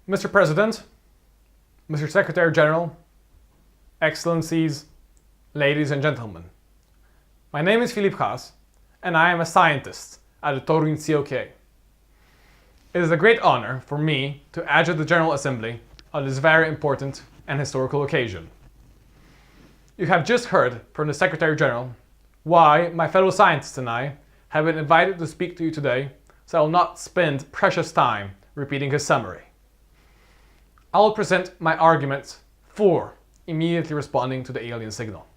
Mr. President, Mr. Secretary General, Excellencies, ladies and gentlemen. My name is Filip Hahs, and I am a scientist at the Toruń COK. It is a great honor for me to address the General Assembly on this very important and historical occasion. You have just heard from the Secretary General why my fellow scientists and I have been invited to speak to you today, so I will not spend precious time repeating his summary. I will present my arguments for immediately responding to the alien signal.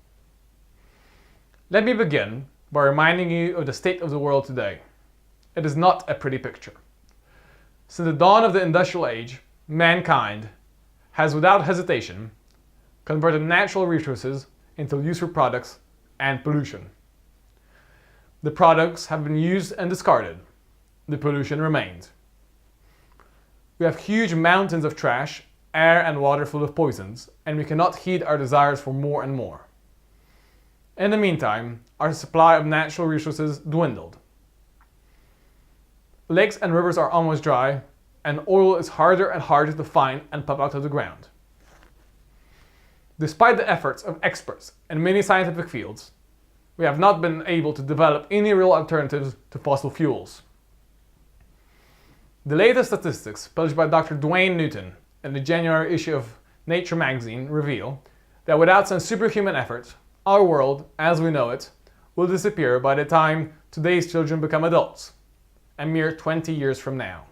Let me begin by reminding you of the state of the world today. It is not a pretty picture. Since the dawn of the Industrial Age, mankind has without hesitation converted natural resources into useful products and pollution. The products have been used and discarded. The pollution remains. We have huge mountains of trash, air and water full of poisons, and we cannot heed our desires for more and more. In the meantime, our supply of natural resources dwindled. Lakes and rivers are almost dry, and oil is harder and harder to find and pump out of the ground. Despite the efforts of experts in many scientific fields, we have not been able to develop any real alternatives to fossil fuels. The latest statistics published by Dr. Dwayne Newton in the January issue of Nature magazine reveal that without some superhuman effort, our world, as we know it, will disappear by the time today's children become adults, a mere 20 years from now.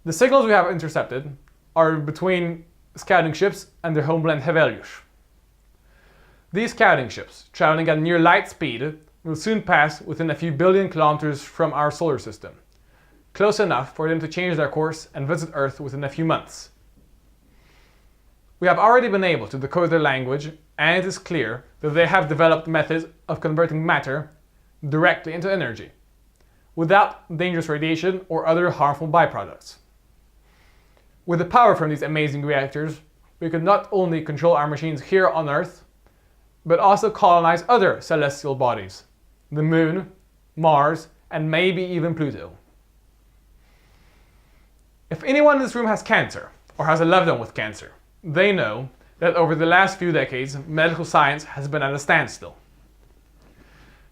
The signals we have intercepted are between scouting ships and their homeland Hevelius. These scouting ships, traveling at near light speed, will soon pass within a few billion kilometers from our solar system, close enough for them to change their course and visit Earth within a few months. We have already been able to decode their language, and it is clear that they have developed methods of converting matter directly into energy, without dangerous radiation or other harmful byproducts. With the power from these amazing reactors, we could not only control our machines here on Earth, but also colonize other celestial bodies, the Moon, Mars, and maybe even Pluto. If anyone in this room has cancer, or has a loved one with cancer, they know that over the last few decades, medical science has been at a standstill.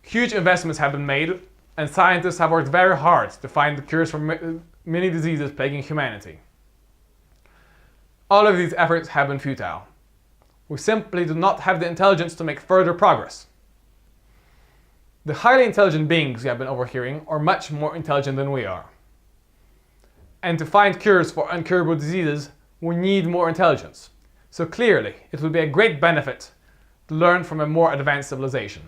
Huge investments have been made, and scientists have worked very hard to find the cures for many diseases plaguing humanity. All of these efforts have been futile. We simply do not have the intelligence to make further progress. The highly intelligent beings we have been overhearing are much more intelligent than we are. And to find cures for incurable diseases, we need more intelligence. So clearly, it would be a great benefit to learn from a more advanced civilization.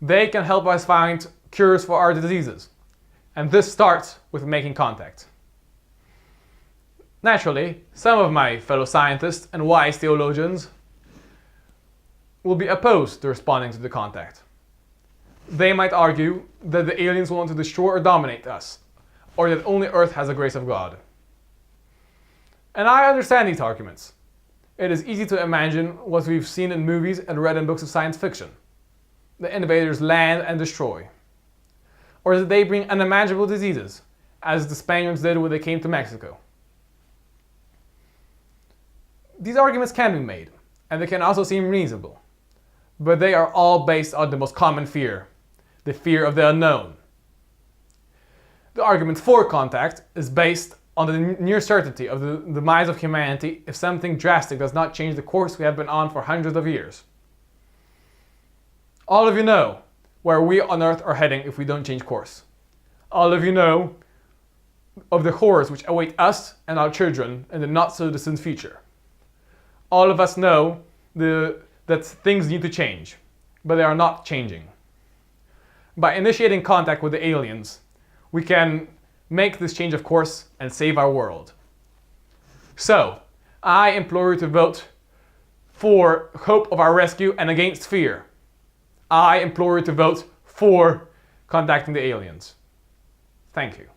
They can help us find cures for our diseases, and this starts with making contact. Naturally, some of my fellow scientists and wise theologians will be opposed to responding to the contact. They might argue that the aliens want to destroy or dominate us, or that only Earth has the grace of God. And I understand these arguments. It is easy to imagine what we've seen in movies and read in books of science fiction. The invaders land and destroy. Or that they bring unimaginable diseases, as the Spaniards did when they came to Mexico. These arguments can be made, and they can also seem reasonable. But they are all based on the most common fear, the fear of the unknown. The argument for contact is based on the near certainty of the demise of humanity if something drastic does not change the course we have been on for hundreds of years. All of you know where we on Earth are heading if we don't change course. All of you know of the horrors which await us and our children in the not-so-distant future. All of us know that things need to change, but they are not changing. By initiating contact with the aliens, we can make this change of course and save our world. So, I implore you to vote for hope of our rescue and against fear. I implore you to vote for contacting the aliens. Thank you.